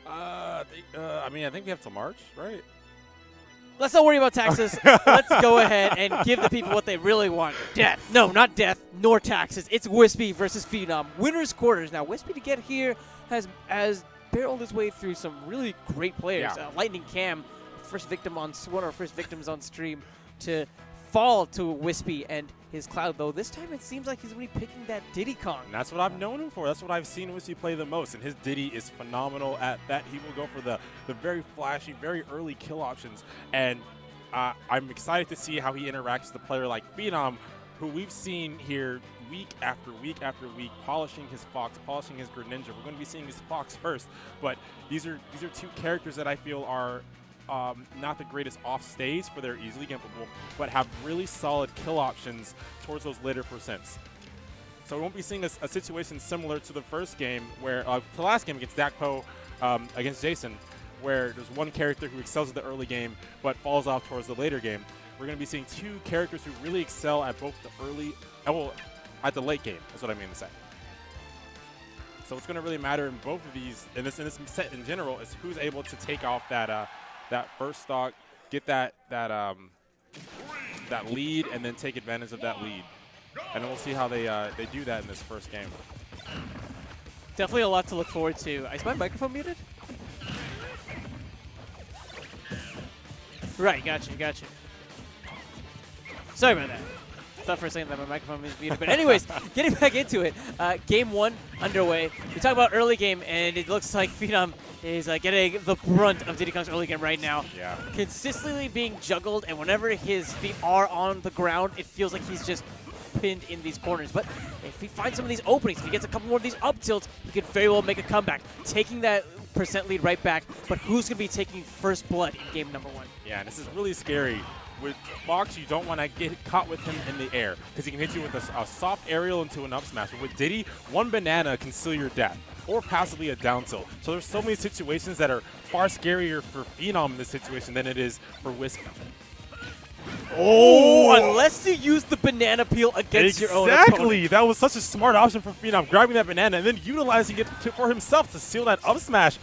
I mean, I think we have till March, right? Let's not worry about taxes. Let's go ahead and give the people what they really want. Death. No, not death, nor taxes. It's Whispy versus Phenom. Winner's quarters. Now, Whispy to get here has barreled his way through some really great players. Yeah. Lightning Cam, first victim on one of our first victims on stream to fall to Whispy and his Cloud, though. This time it seems like he's really picking that Diddy Kong. And that's what I've known him for. That's what I've seen Whispy play the most. And his Diddy is phenomenal at that. He will go for the very flashy, very early kill options. And I'm excited to see how he interacts with a player like Phenom, who we've seen here week after week after week, polishing his Fox, polishing his Greninja. We're going to be seeing his Fox first. But these are two characters that I feel are not the greatest off stage for their easily gameable, but have really solid kill options towards those later percents. So we won't be seeing a situation similar to the first game, where the last game against Dakpo against Jason, where there's one character who excels at the early game but falls off towards the later game. We're going to be seeing two characters who really excel at both the early, at the late game. That's what I mean to say. So what's going to really matter in both of these, in this set in general, is who's able to take off that first stock, get that lead, and then take advantage of that lead. And then we'll see how they do that in this first game. Definitely a lot to look forward to. Is my microphone muted? Right, gotcha. Sorry about that. Thought for a second that my microphone was muted. But anyways, getting back into it, game one underway. We talk about early game, and it looks like Phenom is getting the brunt of Diddy Kong's early game right now. Yeah. Consistently being juggled, and whenever his feet are on the ground, it feels like he's just pinned in these corners. But if he finds some of these openings, if he gets a couple more of these up tilts, he could very well make a comeback, taking that percent lead right back. But who's going to be taking first blood in game number one? Yeah, and this is really scary. With Fox, you don't want to get caught with him in the air, because he can hit you with a soft aerial into an up smash. But with Diddy, one banana can seal your death, or possibly a down tilt. So there's so many situations that are far scarier for Phenom in this situation than it is for Whispy. Oh, unless you use the banana peel against your own opponent. Exactly. That was such a smart option for Phenom, grabbing that banana and then utilizing it for himself to seal that up smash.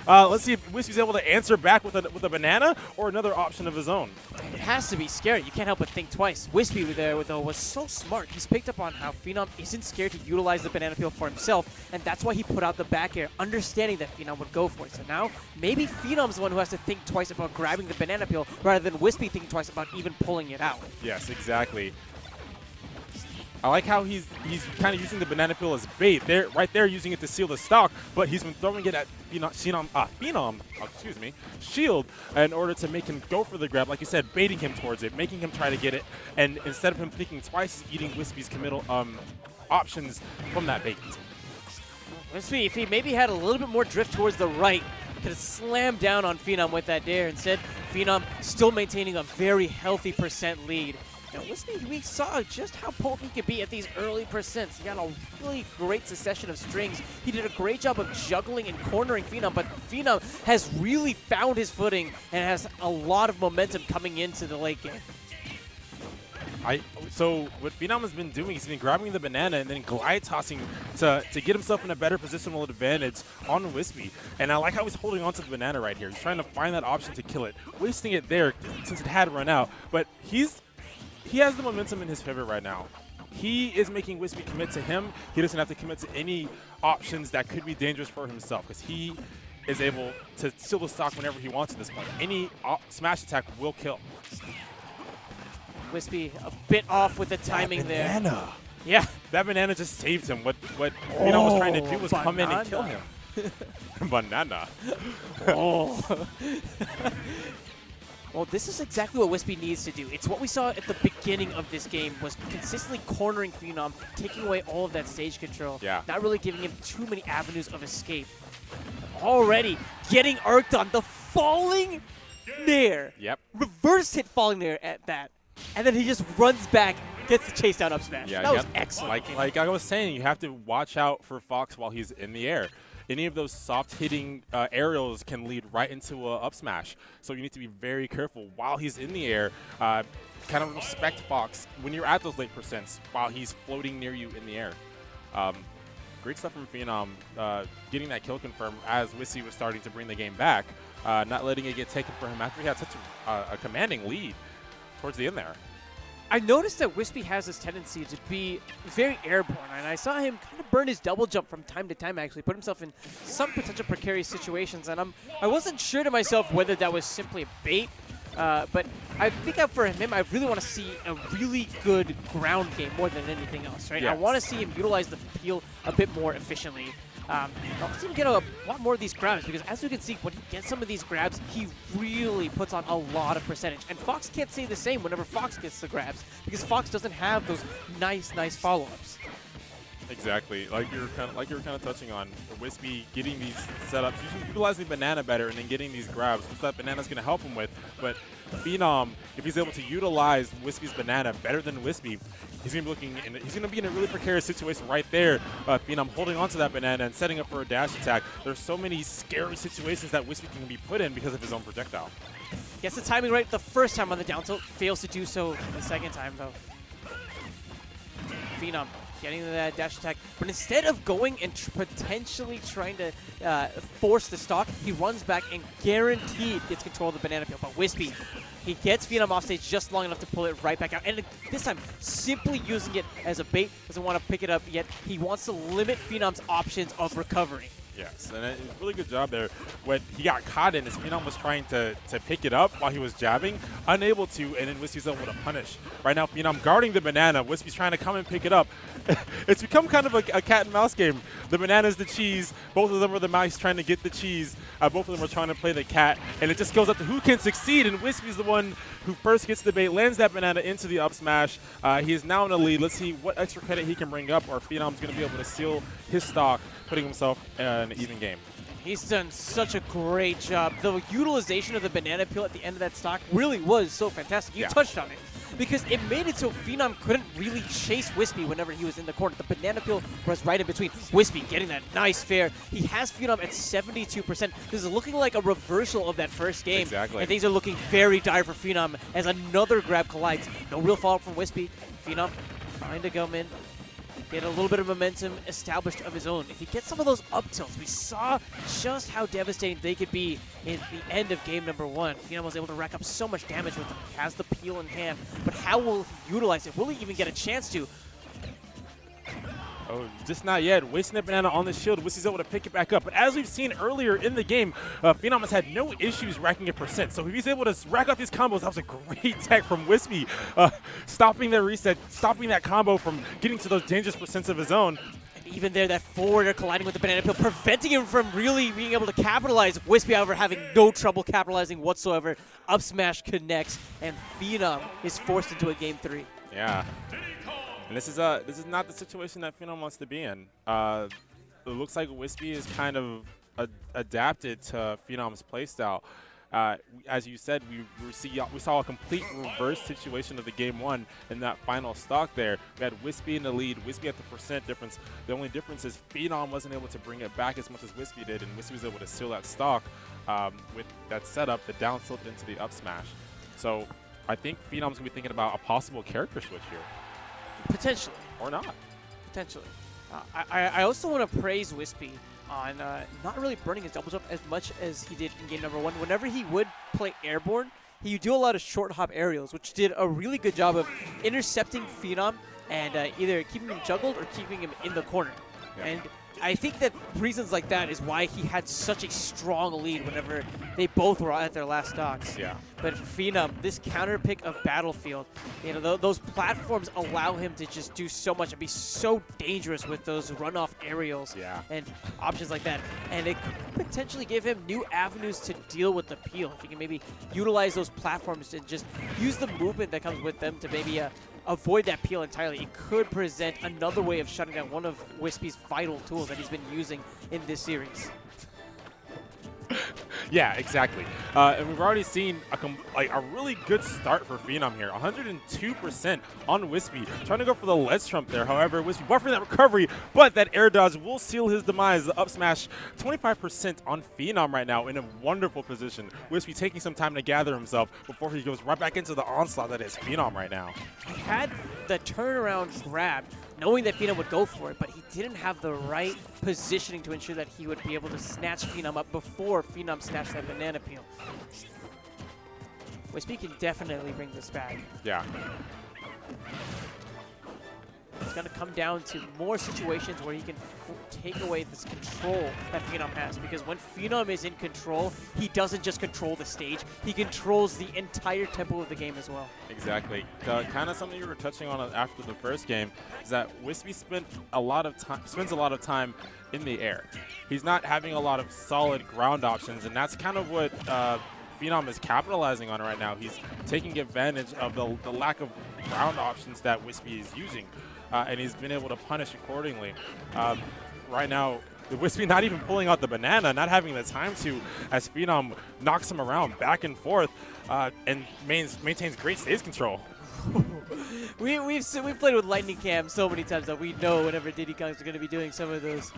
Let's see if Whispy's able to answer back with a banana or another option of his own. It has to be scary. You can't help but think twice. Whispy there was so smart. He's picked up on how Phenom isn't scared to utilize the banana peel for himself, and that's why he put out the back air, understanding that Phenom would go for it. So now maybe Phenom's the one who has to think twice about grabbing the banana peel rather than Whispy thinking twice about even pulling it out. Yes, exactly. I like how he's kind of using the banana peel as bait. Right there, using it to seal the stock, but he's been throwing it at Phenom, shield, in order to make him go for the grab. Like you said, baiting him towards it, making him try to get it, and instead of him thinking twice, he's eating Whispy's committal options from that bait. Whispy, if he maybe had a little bit more drift towards the right, could have slammed down on Phenom with that dare. Instead, Phenom still maintaining a very healthy percent lead. Whispy, we saw just how potent he could be at these early percents. He got a really great succession of strings. He did a great job of juggling and cornering Phenom, but Phenom has really found his footing and has a lot of momentum coming into the late game. So what Phenom has been doing, he's been grabbing the banana and then glide tossing to get himself in a better positional advantage on Whispy. And I like how he's holding on to the banana right here. He's trying to find that option to kill it, wasting it there since it had run out. But he has the momentum in his favor right now. He is making Whispy commit to him. He doesn't have to commit to any options that could be dangerous for himself, because he is able to seal the stock whenever he wants at this point. Any smash attack will kill. Whispy a bit off with the timing there. Banana. Yeah. That banana just saved him. What Phenom was trying to do was come in and kill him. Banana. Oh. Well, this is exactly what Whispy needs to do. It's what we saw at the beginning of this game, was consistently cornering Phenom, taking away all of that stage control. Yeah. Not really giving him too many avenues of escape. Already getting arced on the falling nair. Yep. Reverse hit falling nair at that. And then he just runs back, gets the chase down up smash. Yeah, that was excellent. Like I was saying, you have to watch out for Fox while he's in the air. Any of those soft-hitting aerials can lead right into a up smash. So you need to be very careful while he's in the air. Kind of respect Fox when you're at those late percents while he's floating near you in the air. great stuff from Phenom, getting that kill confirmed as Whispy was starting to bring the game back, not letting it get taken from him after he had such a commanding lead towards the end there. I noticed that Whispy has this tendency to be very airborne, and I saw him kind of burn his double jump from time to time, actually, put himself in some potential precarious situations, and I wasn't sure to myself whether that was simply a bait, but I think for him, I really want to see a really good ground game more than anything else, right? Yes. I want to see him utilize the peel a bit more efficiently. I'll see him get a lot more of these grabs, because as you can see, when he gets some of these grabs, he really puts on a lot of percentage. And Fox can't say the same whenever Fox gets the grabs, because Fox doesn't have those nice follow-ups. Exactly, like you were kind of touching on, Whispy getting these setups, utilizing the banana better, and then getting these grabs, which that banana's going to help him with. But Phenom, if he's able to utilize Whispy's banana better than Whispy, he's going to be in a really precarious situation right there. Phenom holding onto that banana and setting up for a dash attack. There's so many scary situations that Whispy can be put in because of his own projectile. Gets the timing right the first time on the down tilt, fails to do so the second time though. Phenom getting to that dash attack, but instead of going and potentially trying to force the stock, he runs back and guaranteed gets control of the banana peel. But Whispy, he gets Phenom off stage just long enough to pull it right back out, and this time simply using it as a bait, doesn't want to pick it up yet. He wants to limit Phenom's options of recovery. Yes, and a really good job there. When he got caught in, his Phenom was trying to pick it up while he was jabbing, unable to, and then Whispy's able to punish. Right now, Phenom guarding the banana. Whispy's trying to come and pick it up. It's become kind of a cat and mouse game. The banana's the cheese. Both of them are the mouse trying to get the cheese. Both of them are trying to play the cat, and it just goes up to who can succeed, and Whispy's the one who first gets the bait, lands that banana into the up smash. He is now in the lead. Let's see what extra credit he can bring up, or Phenom's going to be able to seal his stock, putting himself in an even game. He's done such a great job. The utilization of the banana peel at the end of that stock really was so fantastic. You touched on it, because it made it so Phenom couldn't really chase Whispy whenever he was in the corner. The banana peel was right in between. Whispy getting that nice fair. He has Phenom at 72%. This is looking like a reversal of that first game. Exactly. And things are looking very dire for Phenom as another grab collides. No real follow-up from Whispy. Phenom trying to come in, get a little bit of momentum established of his own. If he gets some of those up tilts, we saw just how devastating they could be in the end of game number one. Phenom was able to rack up so much damage with them. He has the peel in hand, but how will he utilize it? Will he even get a chance to? Oh, just not yet. Wasting that banana on the shield. Whispy's able to pick it back up. But as we've seen earlier in the game, Phenom has had no issues racking a percent. So if he's able to rack up these combos, that was a great tech from Whispy. Stopping the reset, stopping that combo from getting to those dangerous percents of his own. And even there, that forward air colliding with the banana peel, preventing him from really being able to capitalize. Whispy, however, having no trouble capitalizing whatsoever. Up smash connects, and Phenom is forced into a game three. Yeah. And this is not the situation that Phenom wants to be in. It looks like Whispy is kind of adapted to Phenom's playstyle. As you said, we saw a complete reverse situation of the game one in that final stock there. We had Whispy in the lead, Whispy at the percent difference. The only difference is Phenom wasn't able to bring it back as much as Whispy did, and Whispy was able to seal that stock with that setup, the down tilt into the up smash. So I think Phenom's going to be thinking about a possible character switch here. Potentially. Or not. Potentially. I also want to praise Whispy on not really burning his double jump as much as he did in game number one. Whenever he would play airborne, he would do a lot of short hop aerials, which did a really good job of intercepting Phenom and either keeping him juggled or keeping him in the corner. Yeah. And I think that reasons like that is why he had such a strong lead whenever they both were at their last stocks. Yeah. But Phenom, this counter pick of Battlefield, you know, those platforms allow him to just do so much and be so dangerous with those runoff aerials and options like that. And it could potentially give him new avenues to deal with the peel. If he can maybe utilize those platforms and just use the movement that comes with them to maybe avoid that peel entirely, it could present another way of shutting down one of Whispy's vital tools that he's been using in this series. Yeah, exactly. And we've already seen a really good start for Phenom here. 102% on Whispy. Trying to go for the ledge trump there. However, Whispy buffering that recovery, but that air dodge will seal his demise. The up smash, 25% on Phenom right now in a wonderful position. Whispy taking some time to gather himself before he goes right back into the onslaught that is Phenom right now. He had the turnaround grab knowing that Phenom would go for it, but he didn't have the right positioning to ensure that he would be able to snatch Phenom up before Phenom snatched that banana peel. Whispy can definitely bring this back. Yeah. It's going to come down to more situations where he can take away this control that Phenom has. Because when Phenom is in control, he doesn't just control the stage, he controls the entire tempo of the game as well. Exactly. Kind of something you were touching on after the first game is that Whispy spends a lot of time in the air. He's not having a lot of solid ground options, and that's kind of what Phenom is capitalizing on right now. He's taking advantage of the lack of ground options that Whispy is using. And he's been able to punish accordingly. Right now, Whispy not even pulling out the banana, not having the time to, as Phenom knocks him around back and forth and maintains great stage control. We've played with Lightning Cam so many times that we know whenever Diddy Kongs are going to be doing some of those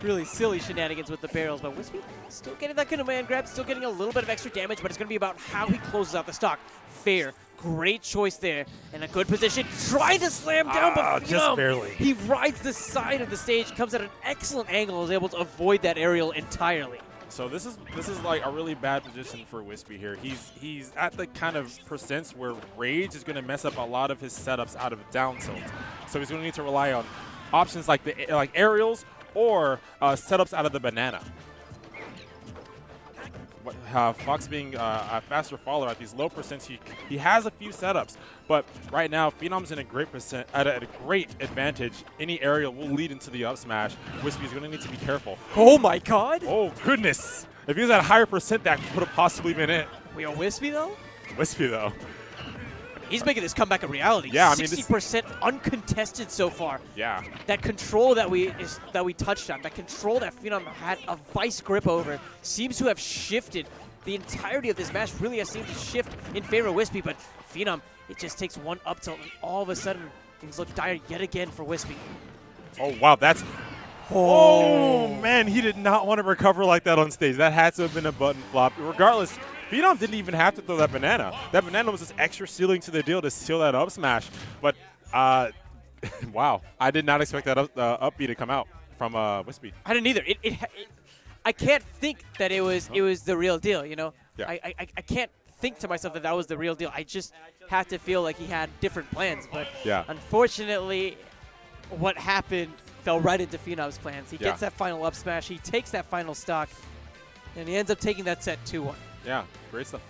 really silly shenanigans with the barrels. But Whispy still getting that command grab, still getting a little bit of extra damage, but it's going to be about how he closes out the stock. Fair. Great choice there. In a good position. Trying to slam down, but just barely. He rides the side of the stage, comes at an excellent angle, is able to avoid that aerial entirely. So this is like a really bad position for Whispy here. He's at the kind of percents where Rage is going to mess up a lot of his setups out of down tilt. So he's going to need to rely on options like aerials or setups out of the banana. Fox being a faster faller at these low percents, he has a few setups, but right now Phenom's in a great at a great advantage. Any aerial will lead into the up smash. Whispy's going to need to be careful. Oh my God! Oh goodness! If he was at a higher percent, that could have possibly been it. We are Whispy though. Whispy though. He's making this comeback a reality. Yeah, I mean, 60% uncontested so far. Yeah. That control that we touched on, that control that Phenom had a vice grip over, seems to have shifted. The entirety of this match really has seemed to shift in favor of Whispy, but Phenom, it just takes one up tilt, and all of a sudden, things look dire yet again for Whispy. Oh, wow, that's... Oh, man, he did not want to recover like that on stage. That had to have been a button flop. Regardless, Phenom didn't even have to throw that banana. That banana was just extra sealing to the deal to seal that up smash. But, wow, I did not expect that up B to come out from Whispy. I didn't either. I can't think that it was the real deal, you know? Yeah. I can't think to myself that was the real deal. I just had to feel like he had different plans. But yeah. Unfortunately, what happened fell right into Phenom's plans. He gets that final up smash. He takes that final stock, and he ends up taking that set 2-1. Yeah, great stuff.